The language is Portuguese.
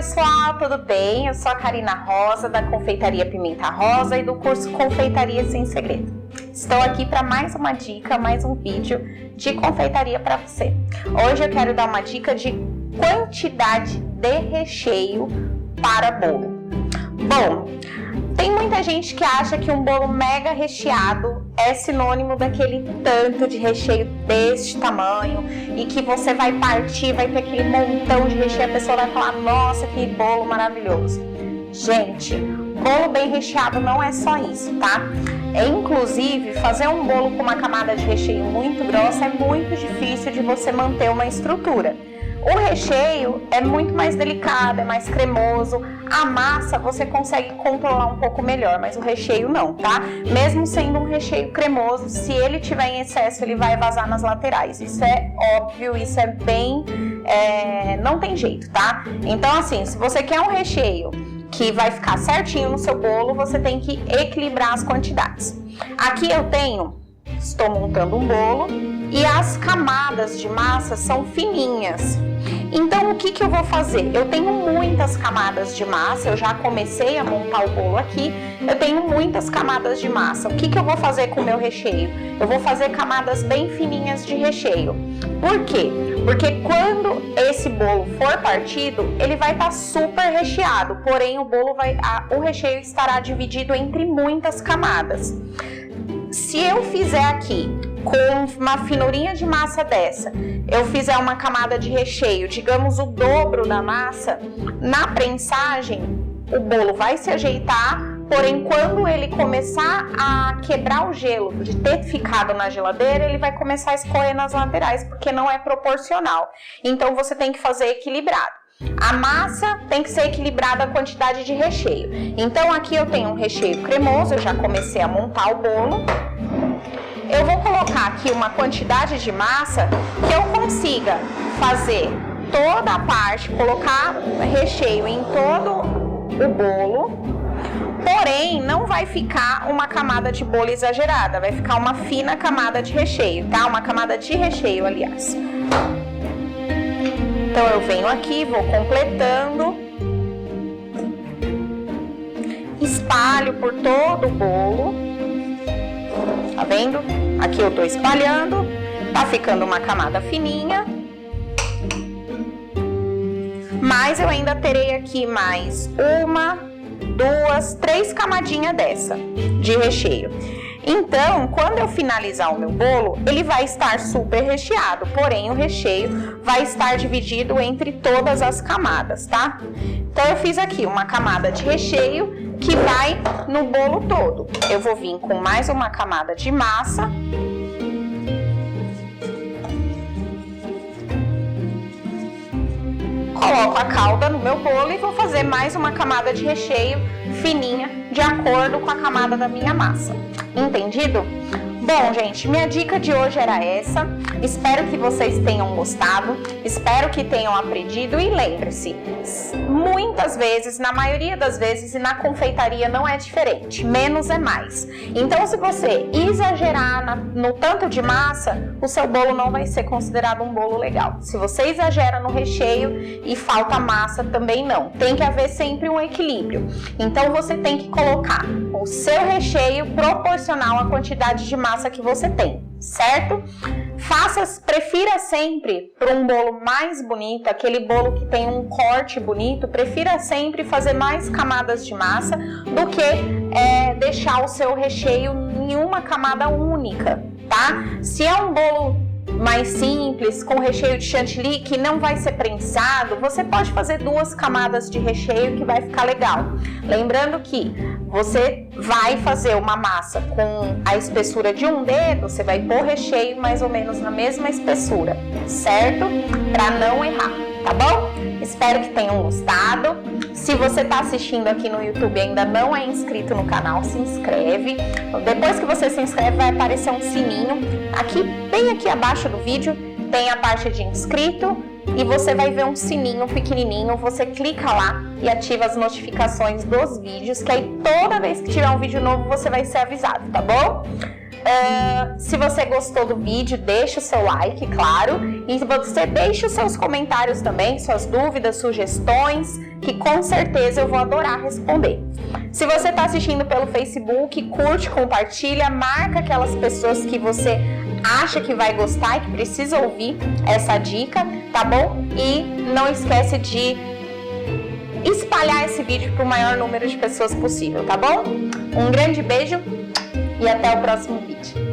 pessoal, tudo bem? Eu sou a Karina Rosa, da Confeitaria Pimenta Rosa e do curso Confeitaria Sem Segredo. Estou aqui para mais uma dica, mais um vídeo de confeitaria para você. Hoje eu quero dar uma dica de quantidade de recheio para bolo. Bom, tem muita gente que acha que um bolo mega recheado é sinônimo daquele tanto de recheio deste tamanho e que você vai partir, vai ter aquele montão de recheio, a pessoa vai falar, nossa, que bolo maravilhoso. Gente, bolo bem recheado não é só isso, tá? Inclusive, fazer um bolo com uma camada de recheio muito grossa é muito difícil de você manter uma estrutura. O recheio é muito mais delicado, é mais cremoso. A massa você consegue controlar um pouco melhor, mas o recheio não, tá? Mesmo sendo um recheio cremoso, se ele tiver em excesso, ele vai vazar nas laterais. Isso é óbvio, isso é bem... não tem jeito, tá? Então, assim, se você quer um recheio que vai ficar certinho no seu bolo, você tem que equilibrar as quantidades. Aqui eu estou montando um bolo e as camadas de massa são fininhas. Então, o que eu vou fazer? Eu tenho muitas camadas de massa, eu já comecei a montar o bolo aqui, eu tenho muitas camadas de massa. O que eu vou fazer com o meu recheio? Eu vou fazer camadas bem fininhas de recheio. Por quê? Porque quando esse bolo for partido, ele vai estar super recheado, porém o recheio estará dividido entre muitas camadas. Se eu fizer aqui com uma finurinha de massa dessa, eu fizer uma camada de recheio, digamos o dobro da massa, na prensagem o bolo vai se ajeitar, porém quando ele começar a quebrar o gelo de ter ficado na geladeira, ele vai começar a escorrer nas laterais, porque não é proporcional. Então você tem que fazer equilibrado. A massa tem que ser equilibrada a quantidade de recheio. Então aqui eu tenho um recheio cremoso, eu já comecei a montar o bolo. Eu vou colocar aqui uma quantidade de massa que eu consiga fazer toda a parte, colocar recheio em todo o bolo, porém não vai ficar uma camada de bolo exagerada, vai ficar uma fina camada de recheio, tá? Uma camada de recheio, aliás. Então eu venho aqui, vou completando, espalho por todo o bolo, tá vendo? Aqui eu tô espalhando, tá ficando uma camada fininha, mas eu ainda terei aqui mais uma, duas, três camadinhas dessa de recheio. Então, quando eu finalizar o meu bolo, ele vai estar super recheado, porém o recheio vai estar dividido entre todas as camadas, tá? Então, eu fiz aqui uma camada de recheio que vai no bolo todo. Eu vou vir com mais uma camada de massa. Coloco a calda no meu bolo e vou fazer mais uma camada de recheio fininha, de acordo com a camada da minha massa. Entendido? Bom, gente, minha dica de hoje era essa. Espero que vocês tenham gostado, espero que tenham aprendido e lembre-se, muitas vezes, na maioria das vezes, e na confeitaria não é diferente, menos é mais. Então, se você exagerar no tanto de massa, o seu bolo não vai ser considerado um bolo legal. Se você exagera no recheio e falta massa, também não. Tem que haver sempre um equilíbrio. Então, você tem que colocar o seu recheio proporcional à quantidade de massa que você tem, certo? Prefira sempre para um bolo mais bonito, aquele bolo que tem um corte bonito, prefira sempre fazer mais camadas de massa do que deixar o seu recheio em uma camada única, tá? Se é um bolo mais simples, com recheio de chantilly, que não vai ser prensado, você pode fazer 2 camadas de recheio que vai ficar legal. Lembrando que você vai fazer uma massa com a espessura de um dedo, você vai pôr recheio mais ou menos na mesma espessura, certo? Para não errar, tá bom? Espero que tenham gostado. Se você está assistindo aqui no YouTube e ainda não é inscrito no canal, se inscreve. Depois que você se inscreve, vai aparecer um sininho. Bem aqui abaixo do vídeo, tem a parte de inscrito e você vai ver um sininho pequenininho. Você clica lá e ativa as notificações dos vídeos, que aí toda vez que tiver um vídeo novo, você vai ser avisado, tá bom? Se você gostou do vídeo, deixa o seu like, claro. E você deixa os seus comentários também, suas dúvidas, sugestões, que com certeza eu vou adorar responder. Se você está assistindo pelo Facebook, curte, compartilha, marca aquelas pessoas que você acha que vai gostar e que precisa ouvir essa dica, tá bom? E não esquece de espalhar esse vídeo para o maior número de pessoas possível, tá bom? Um grande beijo e até o próximo vídeo.